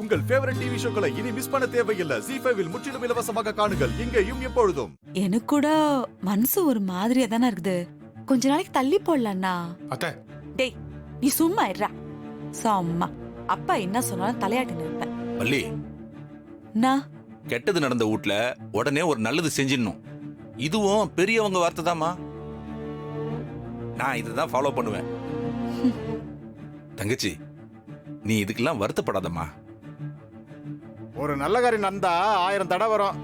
உங்கள் favourite TV ஷோக்களை இனி miss பண்ண தேவையில்லை. ஜீ5 இல் முற்றிலும் இலவசமாக காணுங்கள். இங்கேயும் எப்பொழுதும். எனக்கு கூட மனசு ஒரு மாதிரியா தானே இருக்குது. கொஞ்ச நாளைக்கு தள்ளி போடலாம்னா. அத்தை, டேய் நீ சும்மா இருடா. சும்மா அப்பா என்ன சொன்னாலும் தலையாட்டி நிற்பேன். வள்ளி, நான் கெட்டது நடந்த வீட்ல உடனே ஒரு நல்லது செஞ்சிடணும். இதுவும் பெரியவங்க வார்த்தை தாமா. நான் இதுதான் ஃபாலோ பண்ணுவேன். தங்கச்சி, நீ இதுக்கெல்லாம் வருத்தப்படாதம்மா. ஒரு நல்ல காரியம் நடந்தா 1000 தடை வரும்.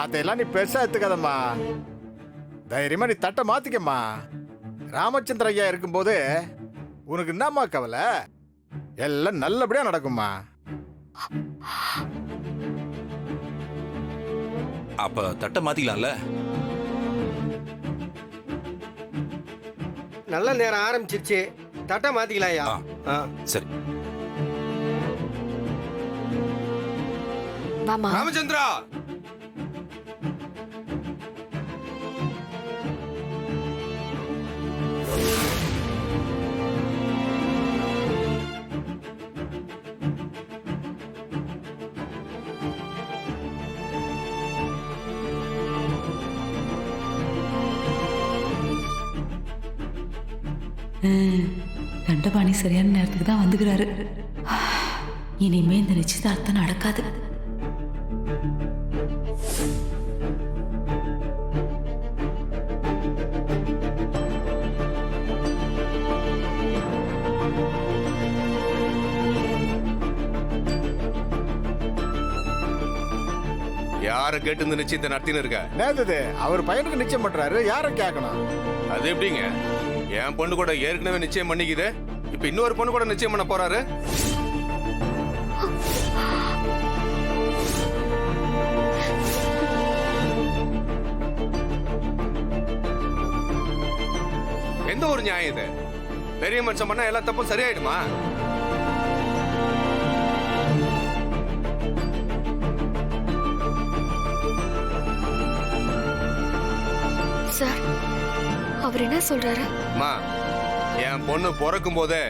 அதெல்லாம் நீ பெருசா எடுத்துக்காதம்மா. தைரியமா நீ தட்டை மாத்திக்கம்மா. ராமச்சந்திர ஐயா இருக்கும்போது உனக்கு என்னம்மா கவலை? எல்லாம் நல்லபடியா நடக்கும்மா. அப்ப தட்டை மாத்திக்கலாம்ல? நல்ல நேரம் ஆரம்பிச்சிருச்சு. தட்டை மாத்திக்கலாம் ஐயா. சரி. வாமா. ராமச்சந்திரா, தண்டபாணி சரியான நேரத்துக்கு தான் வந்துக்கிறாரு. இனிமே இந்த நிச்சயதார்த்தம் நடக்காது. யார கேட்டு இந்த நிச்சயத்தை நடத்தின்னு இருக்க? நேத்து அவர் பையனுக்கு நிச்சயம் பண்றாரு. யாரை கேட்கணும்? அது எப்படிங்க? என் பொண்ணு கூட ஏற்கனவே நிச்சயம் பண்ணிக்குது. இப்ப இன்னொரு பொண்ணு கூட நிச்சயம் பண்ண போறாரு. எந்த ஒரு நியாயம் இது? பெரிய மனுஷன் பண்ணா எல்லா தப்பும் சரியாயிடுமா? சார், அவர் என்ன சொல்றாரு? அம்மா, என் பொண்ணு பிறக்கும் போதே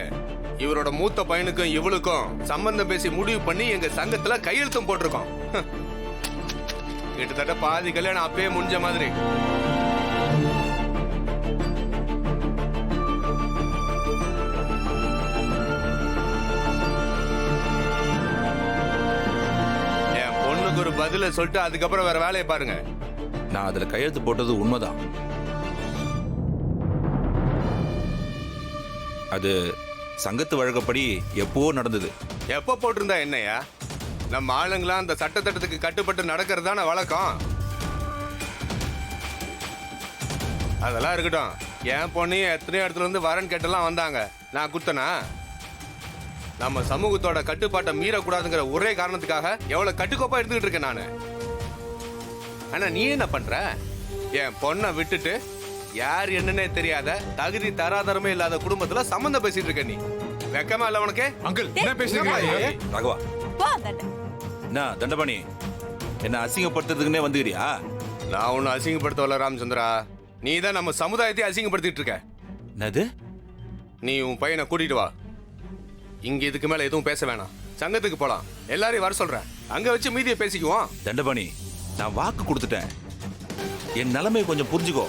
இவரோட மூத்த பையனுக்கும் இவளுக்கும் சம்பந்தம் பேசி முடிவு பண்ணி எங்க சங்கத்துல கையெழுத்தும் போட்டிருக்கோம். கிட்டத்தட்ட பாதி கல்யாணம் அப்பயே முடிஞ்ச மாதிரி. என் பொண்ணுக்கு ஒரு பதில சொல்லிட்டு அதுக்கப்புறம் வேற வேலையை பாருங்க. நான் அதுல கையெழுத்து போட்டது உண்மைதான். அது சங்கத்து வழக்கப்படி எப்போ நடந்தது. எப்ப போட்டிருந்தா என்னையா? நம்ம ஆளுங்களாம் அந்த சட்டத்திட்டத்துக்கு கட்டுப்பட்டு நடக்கிறதான வழக்கம். அதெல்லாம் இருக்கட்டும். என் பொண்ணையும் எத்தனையோ இடத்துல இருந்து வரன் கேட்டெல்லாம் வந்தாங்க. நான் குத்தனா? நம்ம சமூகத்தோட கட்டுப்பாட்டை மீறக்கூடாதுங்கிற ஒரே காரணத்துக்காக எவ்வளவு கட்டுக்கோப்பா இருந்துகிட்டு இருக்கேன் நானு. ஆனா நீ என்ன பண்ற? என் பொண்ணை விட்டுட்டு யார் என்னன்னே தெரியாத தகுதி தராதரமே இல்லாத குடும்பத்துல சம்பந்தம் பேசிட்டு இருக்க நீ. வெக்கமா இல்ல உனக்கு? அங்கிள் என்ன பேசுறீங்க? ராகவா, வா தண்ட. என்ன தண்டபாணி, என்ன அசிங்கப்படுத்துறதுக்குன்னே வந்துக்கிறியா? நான் ஒன்னும் அசிங்கப்படுத்த வரல ராமச்சந்திரா. நீ தான் நம்ம சமுதாயத்தை அசிங்கப்படுத்திட்டு இருக்க. என்னது? நீ உன் பையனை கூட்டிட்டு வா. இங்க இதுக்கு மேல எதுவும் பேச வேணாம். சங்கத்துக்கு போலாம். எல்லாரையும் வர சொல்றேன். அங்க வச்சு மீதியை பேசிக்குவோம். தண்டபாணி, நான் வாக்கு கொடுத்துட்டேன். என் நிலைமையை கொஞ்சம் புரிஞ்சுக்கோ.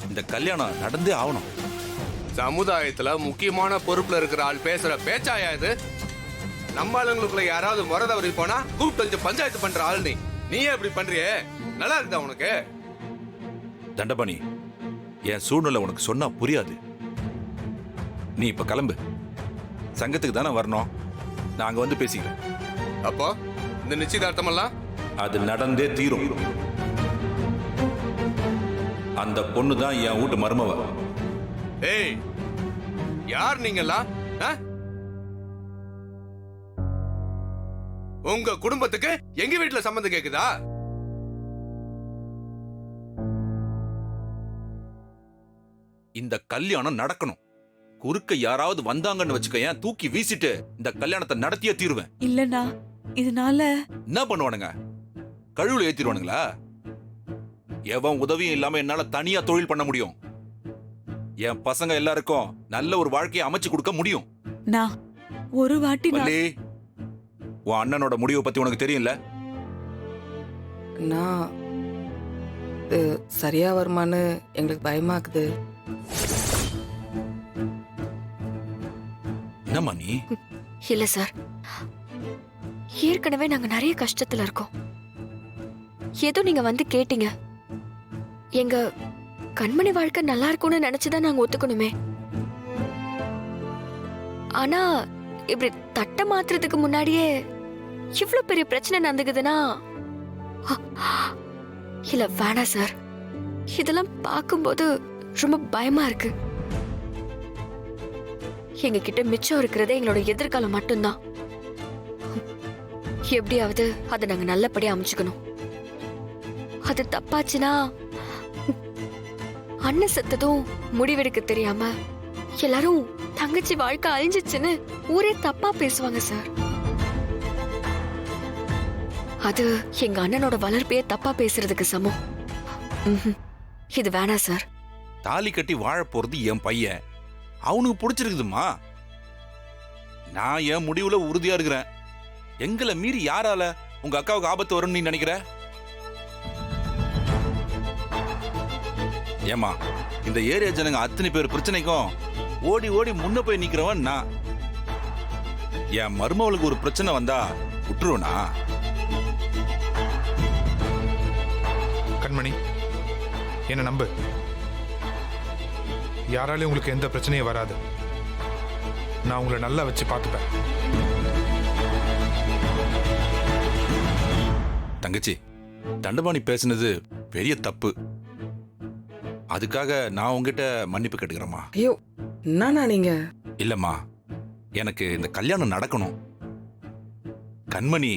இந்த கல்யாணம் நடந்தே ஆகணும். சமுதாயத்துல முக்கியமான பொறுப்புல இருக்கிற ஆள் பேசுற பேச்சாயா இது? நம்ம ஆளுங்களுக்குள்ள யாராவது முறை தவறி போனா கூப்பிட்டு வச்சு பஞ்சாயத்து பண்ற ஆள் நீ. நீயே இப்படி பண்றியே, நல்லா இருக்குதா உனக்கு? தண்டபாணி, என் சூழ்நிலை உனக்கு சொன்னா புரியாது. நீ இப்ப கிளம்பு. சங்கத்துக்கு தானே வரணும். நான் அங்க வந்து பேசிக்கிறேன். அப்போ இந்த நிச்சயதார்த்தம் எல்லாம் அது நடந்தே தீரும். அந்த பொண்ணு தான் என் வீட்டு மருமவ. ஏய், யார் நீங்கெல்லாம்? உங்க குடும்பத்துக்கு எங்க வீட்டுல சம்மந்தம் கேக்குதா? இந்த கல்யாணம் நடக்கணும். குறுக்க யாராவது வந்தாங்கன்னு வச்சுக்க, தூக்கி வீசிட்டு இந்த கல்யாணத்தை நடத்தியே தீருவேன். இல்லனா இதனால என்ன பண்ணுவானுங்க? கழுவுல ஏத்திடுவானுங்களா? எவன் உதவியும் இல்லாம என்னால தனியா தொழில் பண்ண முடியும். என் பசங்க எல்லாருக்கும் நல்ல ஒரு வாழ்க்கையை அமைச்சு கொடுக்க முடியும். நான் ஒரு வாட்டி நான் வள்ளி உன் அண்ணனோட முடிவை பத்தி உனக்கு தெரியும்ல? நான் இது சரியா வருமான்னு எங்களுக்கு பயமாக்குது. என்னம்மா நீ? இல்ல சார், ஏற்கனவே நாங்க நிறைய கஷ்டத்துல இருக்கோம். ஏதோ நீங்க வந்து கேட்டீங்க. எங்க கண்மணி வாழ்க்கை நல்லா இருக்கும்னு நினைச்சுதான் நாங்க ஒத்துக்கணுமே. ஆனா இப்படி தட்ட மாத்துறதுக்கு முன்னாடியே இவ்வளவு பெரிய பிரச்சனை நடந்துக்குதுன்னா இல்ல வேணாம் சார். இதெல்லாம் பார்க்கும்போது ரொம்ப பயமா இருக்கு. எங்க கிட்ட மிச்சம் இருக்கிறதே எங்களோட எதிர்காலம் மட்டும்தான். எப்படியாவது அதை நாங்க நல்லபடியா அமைச்சுக்கணும். அது தப்பாச்சுன்னா அண்ணன் செத்ததும் முடிவெடுக்க தெரியாம எல்லாரும் தங்கச்சி வாழ்க்கை அழிஞ்சிச்சுன்னு ஊரே தப்பா பேசுவாங்க சார். அது எங்க அண்ணனோட வளர்ப்பையே தப்பா பேசுறதுக்கு சமம். இது வேணாம் சார். தாலி கட்டி வாழ போறது என் பையன். அவனுக்கு பிடிச்சிருக்குதுமா. நான் என் முடிவுல உறுதியா இருக்கிறேன். எங்களை மீறி யாரால உங்க அக்காவுக்கு ஆபத்து வரும்னு நீ நினைக்கிற? ஏமா இந்த ஏரியா ஜனங்க அத்தனை பேர் பிரச்சனைக்கும் ஓடி ஓடி முன்ன போய் நிக்கிறவன் நான். என் மருமவளுக்கு ஒரு பிரச்சனை வந்தா விட்டுருவனா? கண்மணி, என்ன நம்பு. யாராலையும் உங்களுக்கு எந்த பிரச்சனையும் வராது. நான் உங்களை நல்லா வச்சு பார்த்துப்பேன். தங்கச்சி, தண்டபாணி பேசுனது பெரிய தப்பு. அதுக்காக நான் உங்ககிட்ட மன்னிப்பு கேட்டுக்கிறேம்மா. ஐயோ, என்னண்ணா நீங்க? இல்லம்மா, எனக்கு இந்த கல்யாணம் நடக்கணும். கண்மணி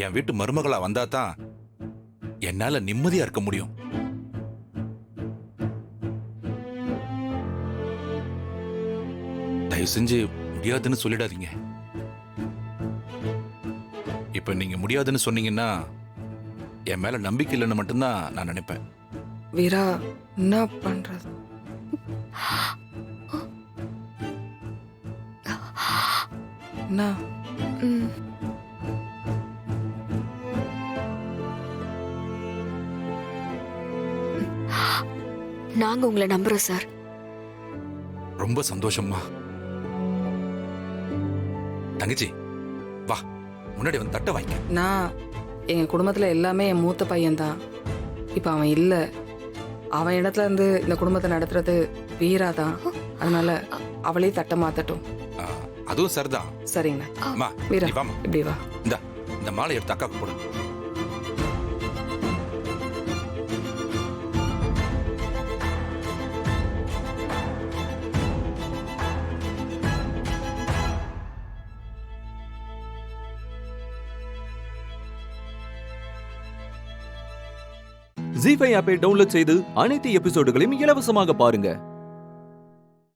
என் வீட்டு மருமகளா வந்தா தான் என்னால நிம்மதியா இருக்க முடியும். தயவு செஞ்சு முடியாதுன்னு சொல்லிடாதீங்க. இப்ப நீங்க முடியாதுன்னு சொன்னீங்கன்னா என் மேல நம்பிக்கை இல்லைன்னு மட்டும்தான் நான் நினைப்பேன். வீரா, என்ன பண்றது? என்ன? ம். நாங்க உங்களை நம்புறோம் சார். ரொம்ப சந்தோஷம்மா. தங்கச்சி வா, முன்னாடி வந்து தட்டை வாங்க. நான் எங்க குடும்பத்துல எல்லாமே என் மூத்த பையன்தான். இப்ப அவன் இல்ல. அவன் இடத்துல இருந்து இந்த குடும்பத்தை நடத்துறது வீரா தான். அதனால அவளே தட்ட மாத்தட்டும். அதுவும் சரிதான். சரிங்கண்ணா. அம்மா, வீரா, நீ வாம்மா. இப்படி வா. இந்த மாலை எடுத்து அக்காக்கு போடு. ஜீ5 ஆப்பை டவுன்லோட் செய்து அனைத்து எபிசோடுகளையும் இலவசமாக பாருங்க.